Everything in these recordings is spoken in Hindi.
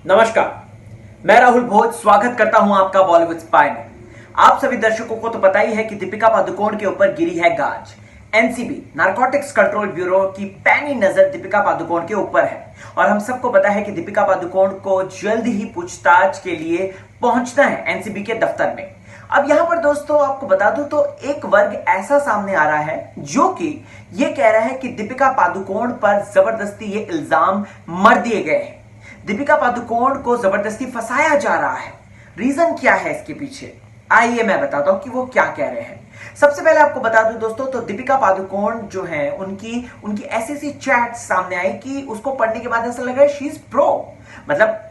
नमस्कार, मैं राहुल भोज स्वागत करता हूं आपका बॉलीवुड स्पाई में। आप सभी दर्शकों को तो पता ही है कि दीपिका पादुकोण के ऊपर गिरी है गाज। एनसीबी नारकोटिक्स कंट्रोल ब्यूरो की पैनी नजर दीपिका पादुकोण के ऊपर है और हम सबको पता है कि दीपिका पादुकोण को जल्द ही पूछताछ के लिए पहुंचना है एनसीबी के दफ्तर में। अब यहां पर दोस्तों आपको बता दूं तो एक वर्ग ऐसा सामने आ रहा है जो कि ये कह रहा है कि दीपिका पादुकोण पर जबरदस्ती ये इल्जाम मर दिए गए हैं, दीपिका पादुकोण को जबरदस्ती फंसाया जा रहा है। रीजन क्या है इसके पीछे, आइए मैं बताता हूं कि वो क्या कह रहे हैं। सबसे पहले आपको बता दूं दोस्तों, तो दीपिका पादुकोण जो है उनकी ऐसी चैट सामने आई कि उसको पढ़ने के बाद ऐसा लगा शी इज प्रो। मतलब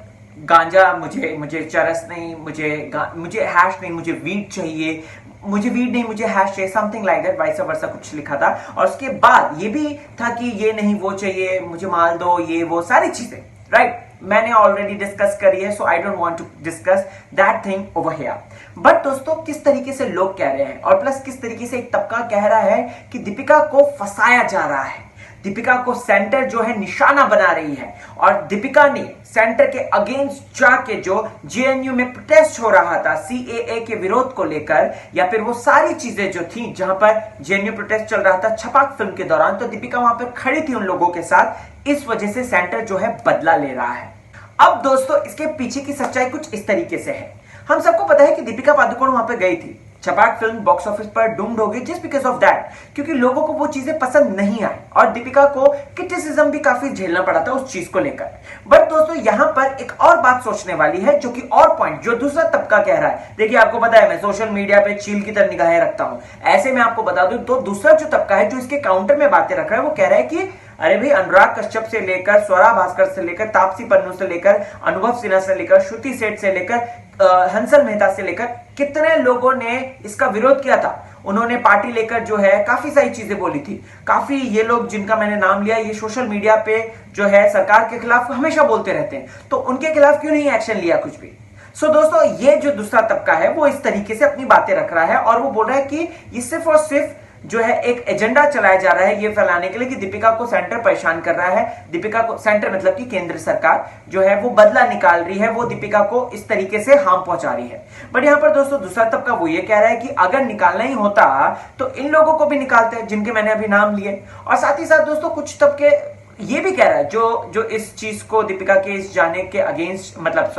गांजा मुझे चरस नहीं, मुझे हैश नहीं, मुझे वीड चाहिए, मुझे वीड नहीं मुझे हैश चाहिए, something like that, vice versa कुछ लिखा था। और उसके बाद ये भी था कि ये नहीं वो चाहिए, मुझे माल दो, ये वो सारी चीजें, राइट। मैंने ऑलरेडी डिस्कस करी है, so I don't want to discuss that thing over here. But दोस्तों किस तरीके से लोग कह रहे हैं और प्लस किस तरीके से एक तबका कह रहा है कि दीपिका को फंसाया जा रहा है, दीपिका को सेंटर जो है निशाना बना रही है। और दीपिका ने सेंटर के अगेंस्ट जाके जो जेएनयू में प्रोटेस्ट हो रहा था सीएए के विरोध को लेकर, या फिर वो सारी चीजें जो थी जहां पर जेएनयू प्रोटेस्ट चल रहा था छपाक फिल्म के दौरान, तो दीपिका वहां पर खड़ी थी उन लोगों के साथ। इस वजह से सेंटर जो है बदला ले रहा है। अब दोस्तों इसके पीछे की सच्चाई कुछ इस तरीके से है। हम सबको पता है कि दीपिका पादुकोण वहां पे गई थी, छपाक फिल्म बॉक्स ऑफिस पर डूम्ड हो गई जस्ट बिकॉज ऑफ दैट, क्योंकि लोगों को वो चीजें पसंद नहीं आई और दीपिका को क्रिटिसिज्म भी काफी झेलना पड़ा था उस चीज को लेकर। बट दोस्तों यहां पर एक और बात सोचने वाली है, जो कि और पॉइंट जो दूसरा तबका कह रहा है। देखिए आपको पता है मैं सोशल मीडिया पे चील की तरह निगाहें रखता हूं, ऐसे में आपको बता दूं तो दूसरा जो तबका है जो इसके काउंटर में बातें रख रहा है, वो कह रहा है कि अरे भाई अनुराग कश्यप से लेकर स्वरा भास्कर से लेकर तापसी पन्नू से लेकर अनुभव सिन्हा से लेकर श्रुति सेठ से लेकर हंसल मेहता से लेकर कितने लोगों ने इसका विरोध किया था। उन्होंने पार्टी लेकर जो है काफी सारी चीजें बोली थी। काफी ये लोग जिनका मैंने नाम लिया, ये सोशल मीडिया पे जो है सरकार के खिलाफ हमेशा बोलते रहते हैं, तो उनके खिलाफ क्यों नहीं एक्शन लिया कुछ भी। सो दोस्तों ये जो दूसरा तबका है वो इस तरीके से अपनी बातें रख रहा है और वो बोल रहा है कि ये सिर्फ और सिर्फ जो है एक एजेंडा चलाया जा रहा है ये फैलाने के लिए कि दीपिका को सेंटर परेशान कर रहा है, दीपिका को सेंटर मतलब कि केंद्र सरकार जो है वो बदला निकाल रही है, वो दीपिका को इस तरीके से हार्म पहुंचा रही है। बट यहां पर दोस्तों दूसरा तबका वो ये कह रहा है कि अगर निकालना ही होता तो इन लोगों को भी निकालते हैं जिनके मैंने अभी नाम लिए। और साथ ही साथ दोस्तों कुछ तबके ये भी कह रहा है जो इस चीज को दीपिका के इस जाने के अगेंस्ट मतलब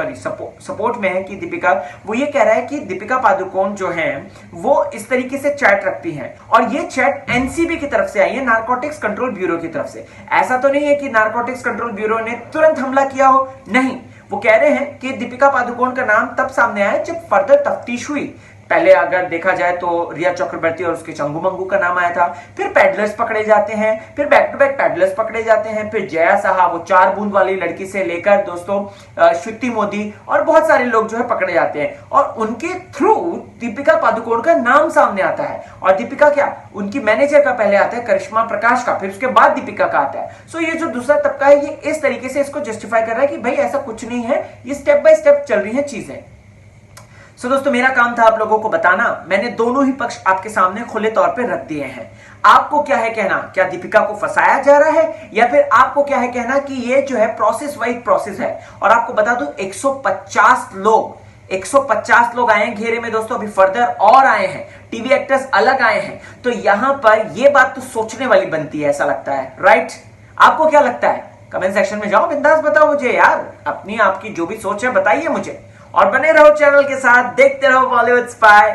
सपोर्ट में है कि दीपिका, वो ये कह रहा है कि दीपिका पादुकोण जो है वो इस तरीके से चैट रखती हैं और ये चैट एनसीबी की तरफ से आई है, नारकोटिक्स कंट्रोल ब्यूरो की तरफ से। ऐसा तो नहीं है कि नारकोटिक्स कंट्रोल ब्यूरो ने तुरंत हमला किया हो, नहीं। वो कह रहे हैं कि दीपिका पादुकोण का नाम तब सामने आया जब फर्दर तफ्तीश हुई। पहले अगर देखा जाए तो रिया चक्रवर्ती और उसके चंगू मंगू का नाम आया था, फिर पैडलर्स पकड़े जाते हैं, फिर बैक टू बैक पैडलर्स पकड़े जाते हैं, फिर जया साहा वो 4 बूंद वाली लड़की से लेकर दोस्तों श्रुति मोदी और बहुत सारे लोग जो है पकड़े जाते हैं और उनके थ्रू दीपिका पादुकोण का नाम सामने आता है। और दीपिका क्या, उनकी मैनेजर का पहले आता है करिश्मा प्रकाश का, फिर उसके बाद दीपिका का आता है। सो ये जो दूसरा तबका है ये इस तरीके से इसको जस्टिफाई कर रहा है कि भाई ऐसा कुछ नहीं है, ये स्टेप बाय स्टेप चल रही है चीजें। सो दोस्तों मेरा काम था आप लोगों को बताना, मैंने दोनों ही पक्ष आपके सामने खुले तौर पे रख दिए हैं। आपको क्या है कहना, क्या दीपिका को फंसाया जा रहा है, या फिर आपको क्या है कहना कि ये जो है प्रोसेस वाइज प्रोसेस है। और आपको बता दूं 150 लोग आए हैं घेरे में दोस्तों, अभी फर्दर और आए हैं, टीवी एक्टर्स अलग आए हैं। तो यहां पर यह बात तो सोचने वाली बनती है, ऐसा लगता है, राइट। आपको क्या लगता है कमेंट सेक्शन में जाओ, बिंदास बताओ मुझे यार, अपनी आपकी जो भी सोच है बताइए मुझे। और बने रहो चैनल के साथ, देखते रहो बॉलीवुड स्पाई।